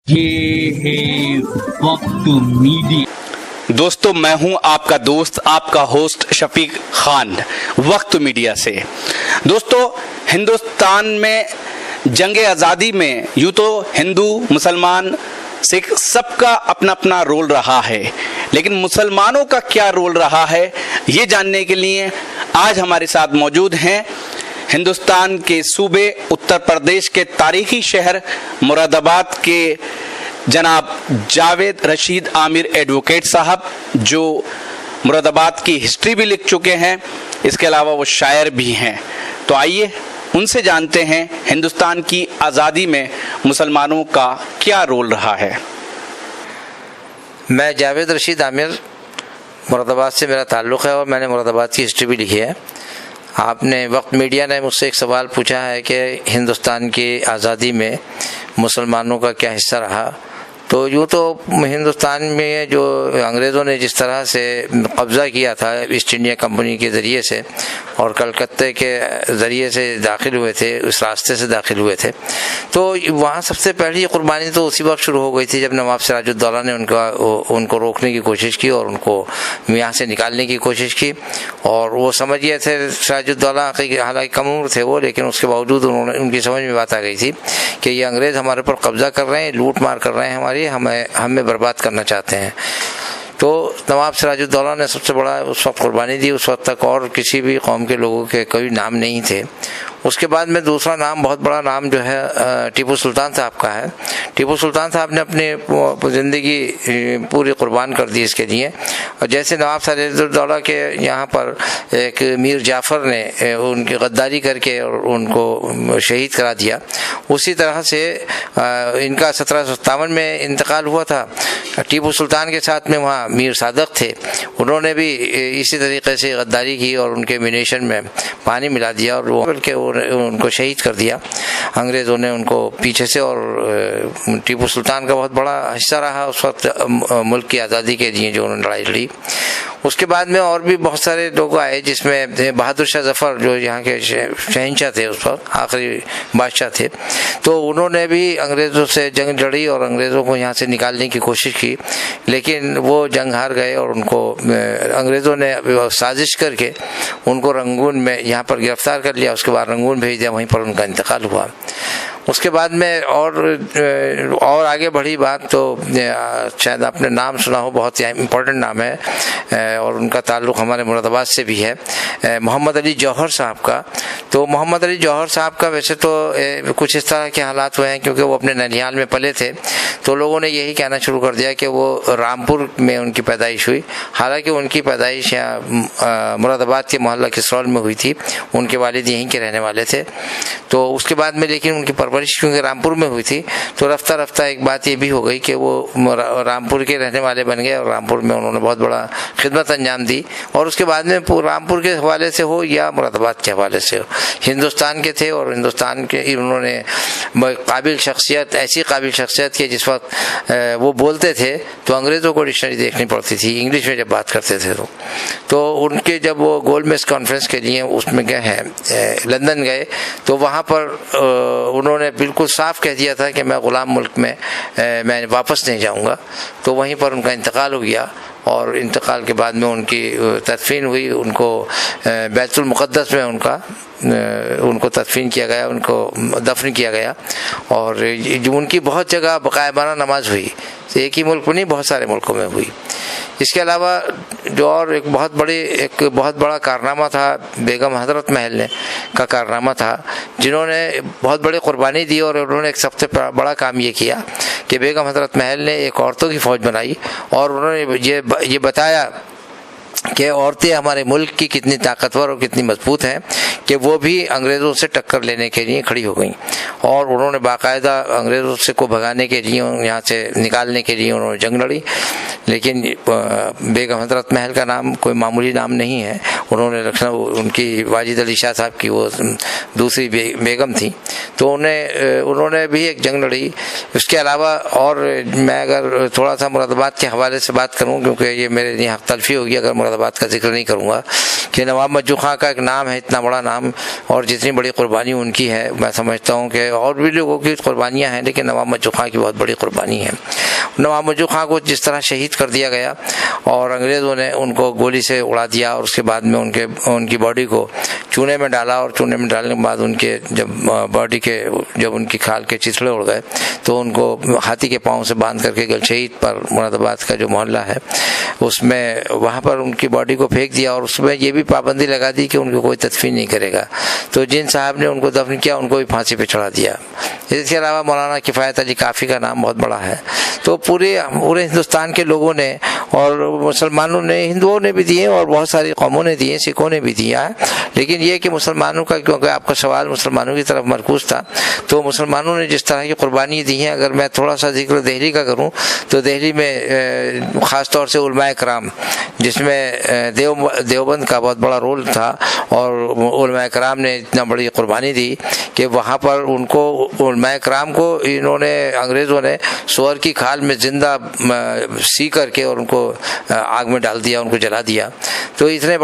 یہ ہے وقت میڈیا۔ دوستو، میں ہوں آپ کا دوست، آپ کا ہوسٹ شفیق خان، وقت میڈیا سے۔ دوستو، ہندوستان میں جنگ آزادی میں یوں تو ہندو، مسلمان، سکھ سب کا اپنا اپنا رول رہا ہے، لیکن مسلمانوں کا کیا رول رہا ہے یہ جاننے کے لیے آج ہمارے ساتھ موجود ہیں ہندوستان کے صوبے اتر پردیش کے تاریخی شہر مرادآباد کے جناب جاوید رشید عامر ایڈوکیٹ صاحب، جو مرادآباد کی ہسٹری بھی لکھ چکے ہیں، اس کے علاوہ وہ شاعر بھی ہیں۔ تو آئیے ان سے جانتے ہیں ہندوستان کی آزادی میں مسلمانوں کا کیا رول رہا ہے۔ میں جاوید رشید عامر، مرادآباد سے میرا تعلق ہے اور میں نے مرادآباد کی ہسٹری بھی لکھی ہے۔ آپ نے وقت میڈیا نے مجھ سے ایک سوال پوچھا ہے کہ ہندوستان کی آزادی میں مسلمانوں کا کیا حصہ رہا۔ تو یوں تو ہندوستان میں جو انگریزوں نے جس طرح سے قبضہ کیا تھا ایسٹ انڈیا کمپنی کے ذریعے سے اور کلکتہ کے ذریعے سے داخل ہوئے تھے، اس راستے سے داخل ہوئے تھے، تو وہاں سب سے پہلی قربانی تو اسی وقت شروع ہو گئی تھی جب نواب سراج الدولہ نے ان کو روکنے کی کوشش کی اور ان کو یہاں سے نکالنے کی کوشش کی۔ اور وہ سمجھ گئے تھے سراج الدولہ، حالانکہ کم عمر تھے وہ، لیکن اس کے باوجود ان کی سمجھ میں بات آ گئی تھی کہ یہ انگریز ہمارے پر قبضہ کر رہے ہیں، لوٹ مار کر رہے ہیں، ہمیں برباد کرنا چاہتے ہیں۔ تو نواب سراج الدولہ نے سب سے بڑا اس وقت قربانی دی۔ اس وقت تک اور کسی بھی قوم کے لوگوں کے کوئی نام نہیں تھے۔ اس کے بعد میں دوسرا نام، بہت بڑا نام جو ہے ٹیپو سلطان صاحب کا ہے۔ ٹیپو سلطان صاحب نے اپنی زندگی پوری قربان کر دی اس کے لیے، اور جیسے نواب سراج الدولہ کے یہاں پر ایک میر جعفر نے ان کی غداری کر کے اور ان کو شہید کرا دیا، اسی طرح سے ان کا 1757 میں انتقال ہوا تھا۔ ٹیپو سلطان کے ساتھ میں وہاں میر صادق تھے، انہوں نے بھی اسی طریقے سے غداری کی اور ان کے مینیشن میں پانی ملا دیا اور وہ بلکہ ان کو شہید کر دیا انگریزوں نے ان کو پیچھے سے۔ اور ٹیپو سلطان کا بہت بڑا حصہ رہا اس وقت ملک کی آزادی کے لیے جو انہوں نے لڑائی لڑی۔ اس کے بعد میں اور بھی بہت سارے لوگ آئے، جس میں بہادر شاہ ظفر جو یہاں کے شہنشاہ تھے، اس وقت آخری بادشاہ تھے، تو انہوں نے بھی انگریزوں سے جنگ لڑی اور انگریزوں کو یہاں سے نکالنے کی کوشش کی، لیکن وہ جنگ ہار گئے اور ان کو انگریزوں نے سازش کر کے ان کو رنگون میں یہاں پر گرفتار کر لیا، اس کے بعد رنگون بھیج دیا، وہیں پر ان کا انتقال ہوا۔ اس کے بعد میں اور آگے بڑھی بات تو شاید آپ نے نام سنا ہو، بہت ہی امپورٹنٹ نام ہے اور ان کا تعلق ہمارے مرادآباد سے بھی ہے، محمد علی جوہر صاحب کا۔ تو محمد علی جوہر صاحب کا ویسے تو کچھ اس طرح کے حالات ہوئے ہیں، کیونکہ وہ اپنے ننیال میں پلے تھے، تو لوگوں نے یہی کہنا شروع کر دیا کہ وہ رامپور میں ان کی پیدائش ہوئی، حالانکہ ان کی پیدائش یہاں مرادآباد کے محلہ کسرول میں ہوئی تھی، ان کے والد یہیں کے رہنے والے تھے۔ تو اس کے بعد میں لیکن ان کی پرورش کیونکہ رامپور میں ہوئی تھی، تو رفتہ رفتہ ایک بات یہ بھی ہو گئی کہ وہ رامپور کے رہنے والے بن گئے اور رامپور میں انہوں نے بہت بڑا خدمت انجام دی۔ اور اس کے بعد میں رامپور کے حوالے سے ہو یا مرادآباد کے حوالے سے ہو، ہندوستان کے تھے اور ہندوستان کے انہوں نے قابل شخصیت، ایسی قابل شخصیت کہ جس وقت وہ بولتے تھے تو انگریزوں کو ڈکشنری دیکھنی پڑتی تھی انگلش میں جب بات کرتے تھے۔ تو ان کے جب وہ گولڈ میز کانفرنس کے لیے اس میں گئے ہیں، لندن گئے، تو وہاں پر انہوں نے بالکل صاف کہہ دیا تھا کہ میں غلام ملک میں واپس نہیں جاؤں گا۔ تو وہیں پر ان کا انتقال ہو گیا، اور انتقال کے بعد میں ان کی تدفین ہوئی، ان کو بیت المقدس میں ان کو تدفین کیا گیا، ان کو دفن کیا گیا، اور ان کی بہت جگہ باقاعدانہ نماز ہوئی، ایک ہی ملک میں نہیں بہت سارے ملکوں میں ہوئی۔ اس کے علاوہ جو اور ایک بہت بڑا کارنامہ تھا بیگم حضرت محل نے کا کارنامہ تھا، جنہوں نے بہت بڑی قربانی دی، اور انہوں نے ایک سب سے بڑا کام یہ کیا کہ بیگم حضرت محل نے ایک عورتوں کی فوج بنائی، اور انہوں نے یہ بتایا کہ عورتیں ہمارے ملک کی کتنی طاقتور اور کتنی مضبوط ہیں کہ وہ بھی انگریزوں سے ٹکر لینے کے لیے کھڑی ہو گئیں، اور انہوں نے باقاعدہ انگریزوں سے کو بھگانے کے لیے، یہاں سے نکالنے کے لیے انہوں نے جنگ لڑی۔ لیکن بیگم حضرت محل کا نام کوئی معمولی نام نہیں ہے، انہوں نے لکھنؤ، ان کی واجد علی شاہ صاحب کی وہ دوسری بیگم تھیں، تو انہوں نے بھی ایک جنگ لڑی۔ اس کے علاوہ اور میں اگر تھوڑا سا مرادآباد کے حوالے سے بات کروں، کیونکہ یہ میرے لیے حق تلفی ہوگی اگر مرادآباد کا ذکر نہیں کروں گا، کہ نواب مجو خان کا ایک نام ہے، اتنا بڑا نام، اور جتنی بڑی قربانی ان کی ہے، میں سمجھتا ہوں کہ اور بھی لوگوں کی قربانیاں ہیں لیکن نواب مجو خان کی بہت بڑی قربانی ہے۔ نواب مجو خان کو جس طرح شہید کر دیا گیا اور انگریزوں نے ان کو گولی سے اڑا دیا، اور اس کے بعد میں ان کی باڈی کو چونے میں ڈالا، اور چونے میں ڈالنے کے بعد ان کے جب ان کی کھال کے چتڑے اڑ گئے تو ان کو ہاتھی کے پاؤں سے باندھ کر کے گلشہید پر، مرادآباد کا جو محلہ ہے اس میں، وہاں پر ان کی باڈی کو پھینک دیا، اور اس میں یہ بھی پابندی لگا دی کہ ان کو کوئی تدفین نہیں کرے گا۔ تو جن صاحب نے ان کو دفن کیا ان کو بھی پھانسی پہ چڑھا دیا۔ اس کے علاوہ مولانا کفایت علی کافی کا نام بہت بڑا ہے۔ تو پورے ہندوستان کے لوگوں نے اور مسلمانوں نے، ہندوؤں نے بھی دیے اور بہت ساری قوموں نے دیے، سکھوں نے بھی دیا، لیکن یہ کہ مسلمانوں کا، کیونکہ آپ کا سوال مسلمانوں کی طرف مرکوز تھا، تو مسلمانوں نے جس طرح کی قربانی دی ہیں، اگر میں تھوڑا سا ذکر دہلی کا کروں تو دہلی میں خاص طور سے علماء کرام، جس میں دیوبند کا بہت بڑا رول تھا، اور علماء کرام نے اتنا بڑی قربانی دی کہ وہاں پر ان کو، علماء کرام کو انہوں نے، انگریزوں نے سور کی کھال میں زندہ سی کر کے اور ان کو آگ میں ڈال دیا، ان کو جلا دیا۔ تو اتنے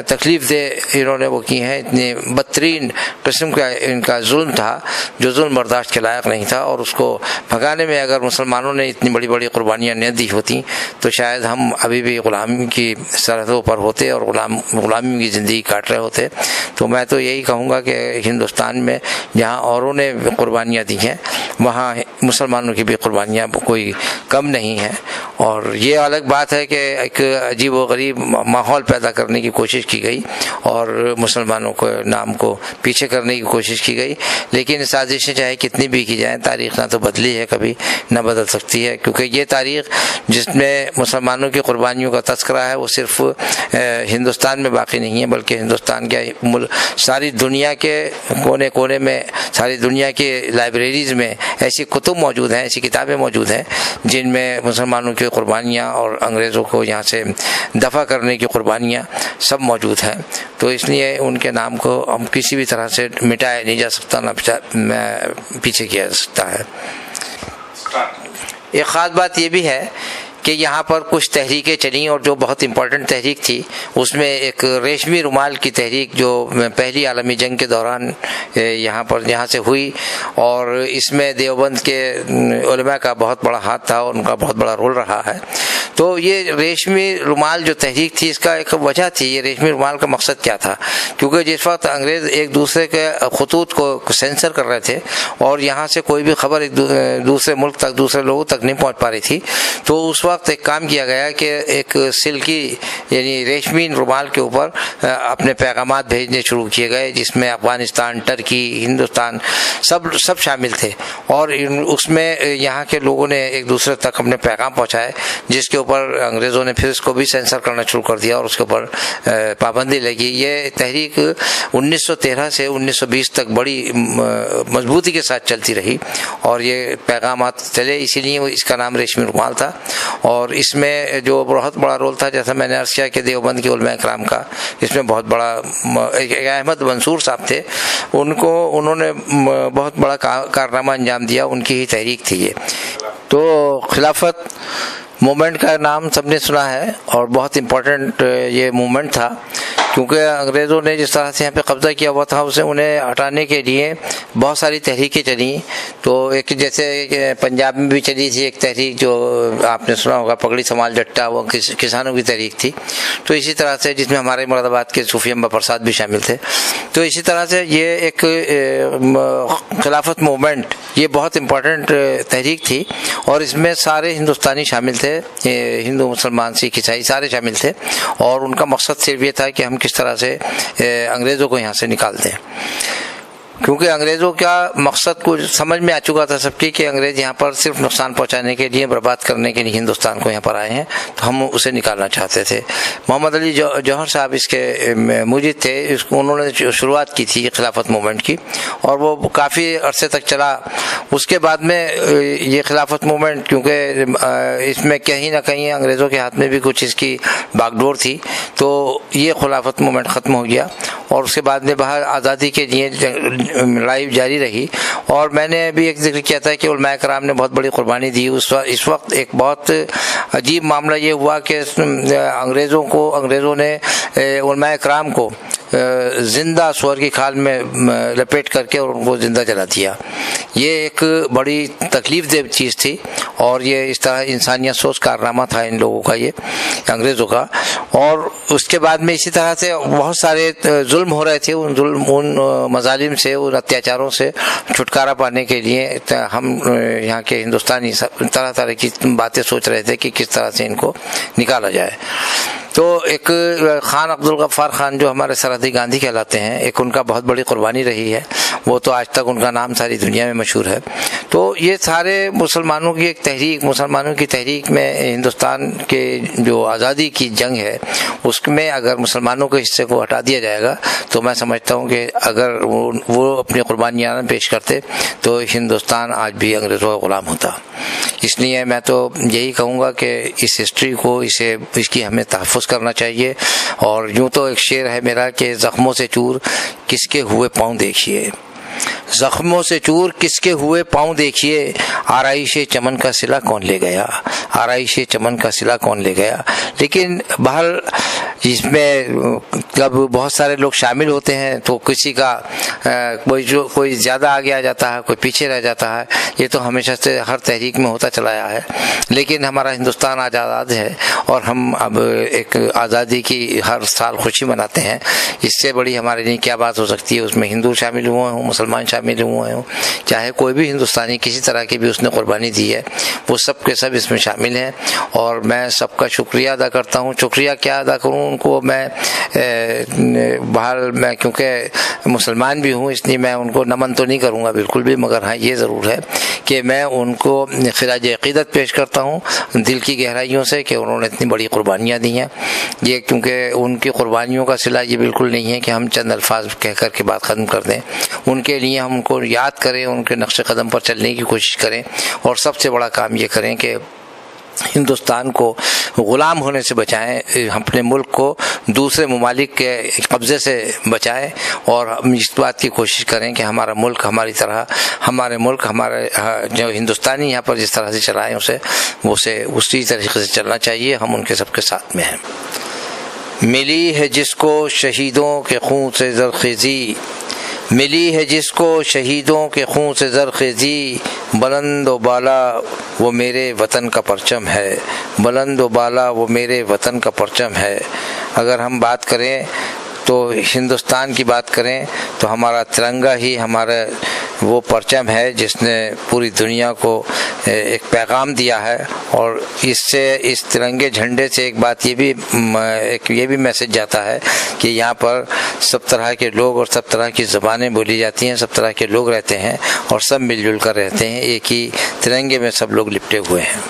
تکلیف دہ انہوں نے وہ کی ہیں، اتنے بدترین قسم کا ان کا ظلم تھا جو ظلم برداشت کے لائق نہیں تھا، اور اس کو بھگانے میں اگر مسلمانوں نے اتنی بڑی بڑی قربانیاں نہ دی ہوتی تو شاید ہم ابھی بھی غلامی کی سرحدوں پر ہوتے اور غلامی کی زندگی کاٹ رہے ہوتے۔ تو میں تو یہی کہوں گا کہ ہندوستان میں جہاں اوروں نے قربانیاں دی ہیں وہاں مسلمانوں کی بھی قربانیاں کوئی کم نہیں ہیں، اور یہ الگ بات ہے کہ ایک عجیب و غریب ماحول پیدا کرنے کی کوشش کی گئی اور مسلمانوں کو نام کو پیچھے کرنے کی کوشش کی گئی، لیکن سازشیں چاہے کتنی بھی کی جائیں، تاریخ نہ تو بدلی ہے کبھی نہ بدل سکتی ہے، کیونکہ یہ تاریخ جس میں مسلمانوں کی قربانیوں کا تذکرہ ہے وہ صرف ہندوستان میں باقی نہیں ہے، بلکہ ہندوستان کے ساری دنیا کے کونے کونے میں، ساری دنیا کے لائبریریز میں ایسی کتب موجود ہیں، ایسی کتابیں موجود ہیں جن میں مسلمانوں کی قربانیاں اور انگریزوں کو یہاں سے دفع کرنے کی قربانیاں سب موجود ہیں۔ تو اس لیے ان کے نام کو ہم کسی بھی طرح سے مٹایا نہیں جا سکتا، نہ پیچھے کیا جا سکتا ہے۔ ایک خاص بات یہ بھی ہے کہ یہاں پر کچھ تحریکیں چلیں، اور جو بہت امپورٹنٹ تحریک تھی اس میں ایک ریشمی رومال کی تحریک جو پہلی عالمی جنگ کے دوران یہاں سے ہوئی، اور اس میں دیوبند کے علماء کا بہت بڑا ہاتھ تھا اور ان کا بہت بڑا رول رہا ہے۔ تو یہ ریشمی رومال جو تحریک تھی اس کا ایک وجہ تھی، یہ ریشمی رومال کا مقصد کیا تھا، کیونکہ جس وقت انگریز ایک دوسرے کے خطوط کو سینسر کر رہے تھے اور یہاں سے کوئی بھی خبر ایک دوسرے ملک تک، دوسرے لوگوں تک نہیں پہنچ پا رہی تھی، تو اس وقت ایک کام کیا گیا کہ ایک سلکی یعنی ریشمی رومال کے اوپر اپنے پیغامات بھیجنے شروع کیے گئے، جس میں افغانستان، ترکی، ہندوستان سب شامل تھے، اور اس میں یہاں کے لوگوں نے ایک دوسرے تک اپنے پیغام پہنچائے، جس کے اوپر انگریزوں نے پھر اس کو بھی سینسر کرنا شروع کر دیا اور اس کے اوپر پابندی لگی۔ یہ تحریک 1913 سے 1920 تک بڑی مضبوطی کے ساتھ چلتی رہی اور یہ پیغامات چلے، اسی لیے اس کا نام ریشمی رومال تھا۔ اور اس میں جو بہت بڑا رول تھا، جیسا میں نے عرض کیا کہ دیوبند کے علماء کرام کا اس میں بہت بڑا، ایک احمد منصور صاحب تھے، انہوں نے بہت بڑا کارنامہ انجام دیا، ان کی ہی تحریک تھی یہ۔ تو خلافت موومنٹ کا نام سب نے سنا ہے اور بہت امپورٹنٹ یہ موومنٹ تھا، کیونکہ انگریزوں نے جس طرح سے یہاں پہ قبضہ کیا ہوا تھا اسے انہیں ہٹانے کے لیے بہت ساری تحریکیں چلیں۔ تو ایک جیسے پنجاب میں بھی چلی تھی ایک تحریک جو آپ نے سنا ہوگا، پگڑی سنبھال جٹا، وہ کسانوں کی تحریک تھی۔ تو اسی طرح سے جس میں ہمارے مرادآباد کے صوفی امبا پرساد بھی شامل تھے۔ تو اسی طرح سے یہ ایک خلافت موومنٹ یہ بہت امپورٹنٹ تحریک تھی اور اس میں سارے ہندوستانی شامل تھے، ہندو، مسلمان، سکھ، عیسائی سارے شامل تھے، اور ان کا مقصد صرف یہ تھا کہ ہم کس طرح سے انگریزوں کو یہاں سے نکال دیں، کیونکہ انگریزوں کا مقصد کو سمجھ میں آ چکا تھا سب کی کہ انگریز یہاں پر صرف نقصان پہنچانے کے لیے، برباد کرنے کے لیے ہندوستان کو یہاں پر آئے ہیں، تو ہم اسے نکالنا چاہتے تھے۔ محمد علی جوہر صاحب اس کے موجد تھے، انہوں نے شروعات کی تھی خلافت موومنٹ کی اور وہ کافی عرصے تک چلا۔ اس کے بعد میں یہ خلافت موومنٹ، کیونکہ اس میں کہیں نہ کہیں انگریزوں کے ہاتھ میں بھی کچھ اس کی باغ ڈور تھی، تو یہ خلافت موومنٹ ختم ہو گیا اور اس کے بعد میں باہر آزادی کے لیے لڑائی جاری رہی. اور میں نے بھی ایک ذکر کیا تھا کہ علماء کرام نے بہت بڑی قربانی دی. اس وقت ایک بہت عجیب معاملہ یہ ہوا کہ انگریزوں نے علماء کرام کو زندہ سور کی کھال میں لپیٹ کر کے اور ان کو زندہ جلا دیا. یہ ایک بڑی تکلیف دہ چیز تھی اور یہ اس طرح انسانیت سوچ کارنامہ تھا ان لوگوں کا، یہ انگریزوں کا. اور اس کے بعد میں اسی طرح سے بہت سارے ظلم ہو رہے تھے. ان مظالم سے، ان اتیاچاروں سے چھٹکارا پانے کے لیے ہم یہاں کے ہندوستانی طرح طرح کی باتیں سوچ رہے تھے کہ کس طرح سے ان کو نکالا جائے. تو ایک خان عبدالغفار خان جو ہمارے سرحدی گاندھی کہلاتے ہیں، ایک ان کا بہت بڑی قربانی رہی ہے. وہ تو آج تک ان کا نام ساری دنیا میں مشہور ہے. تو یہ سارے مسلمانوں کی ایک تحریک، مسلمانوں کی تحریک میں ہندوستان کے جو آزادی کی جنگ ہے اس میں اگر مسلمانوں کے حصے کو ہٹا دیا جائے گا تو میں سمجھتا ہوں کہ اگر وہ اپنی قربانیاں پیش کرتے تو ہندوستان آج بھی انگریزوں کا غلام ہوتا. اس لیے میں تو یہی کہوں گا کہ اس ہسٹری کو اس کی ہمیں تحفظ کرنا چاہیے. اور یوں تو ایک شعر ہے میرا کہ زخموں سے چور کس کے ہوئے پاؤں دیکھیے، زخموں سے چور کس کے ہوئے پاؤں دیکھیے، آرائش چمن کا صلہ کون لے گیا، آرائش چمن کا صلہ کون لے گیا. لیکن بہرحال اس میں جب بہت سارے لوگ شامل ہوتے ہیں تو کسی کا کوئی زیادہ آگے آ جاتا ہے، کوئی پیچھے رہ جاتا ہے. یہ تو ہمیشہ سے ہر تحریک میں ہوتا چلا آیا ہے. لیکن ہمارا ہندوستان آج آزاد ہے اور ہم اب ایک آزادی کی ہر سال خوشی مناتے ہیں. اس سے بڑی ہمارے لیے کیا بات ہو سکتی ہے. اس میں ہندو شامل ہوئے ہوں، مسلمان شامل ہوئے ہوں، چاہے کوئی بھی ہندوستانی کسی طرح کی بھی اس نے قربانی دی ہے، وہ سب کے سب اس میں شامل ہیں. اور میں سب کا شکریہ ادا کرتا ہوں. شکریہ کیا ادا کروں ان کو، میں بہرحال میں کیونکہ مسلمان بھی ہوں اس لیے میں ان کو نمن تو نہیں کروں گا بالکل بھی، مگر ہاں یہ ضرور ہے کہ میں ان کو خراج عقیدت پیش کرتا ہوں دل کی گہرائیوں سے کہ انہوں نے اتنی بڑی قربانیاں دی ہیں. یہ کیونکہ ان کی قربانیوں کا صلہ یہ بالکل نہیں ہے کہ ہم چند الفاظ کہہ کر کے بات ختم کر دیں. ان کے لیے ہم ان کو یاد کریں، ان کے نقش قدم پر چلنے کی کوشش کریں. اور سب سے بڑا کام یہ کریں کہ ہندوستان کو غلام ہونے سے بچائیں، اپنے ملک کو دوسرے ممالک کے قبضے سے بچائیں. اور ہم اس بات کی کوشش کریں کہ ہمارا ملک ہماری طرح، ہمارے جو ہندوستانی یہاں پر جس طرح سے چلائیں اسے اسی طریقے سے چلنا چاہیے. ہم ان کے سب کے ساتھ میں ہیں. ملی ہے جس کو شہیدوں کے خون سے زرخیزی، ملی ہے جس کو شہیدوں کے خون سے زرخیزی، بلند و بالا وہ میرے وطن کا پرچم ہے، بلند و بالا وہ میرے وطن کا پرچم ہے. اگر ہم بات کریں تو ہندوستان کی بات کریں تو ہمارا ترنگا ہی ہمارا وہ پرچم ہے جس نے پوری دنیا کو ایک پیغام دیا ہے. اور اس ترنگے جھنڈے سے ایک بات یہ بھی میسج جاتا ہے کہ یہاں پر سب طرح کے لوگ اور سب طرح کی زبانیں بولی جاتی ہیں، سب طرح کے لوگ رہتے ہیں اور سب مل جل کر رہتے ہیں. ایک ہی ترنگے میں سب لوگ لپٹے ہوئے ہیں.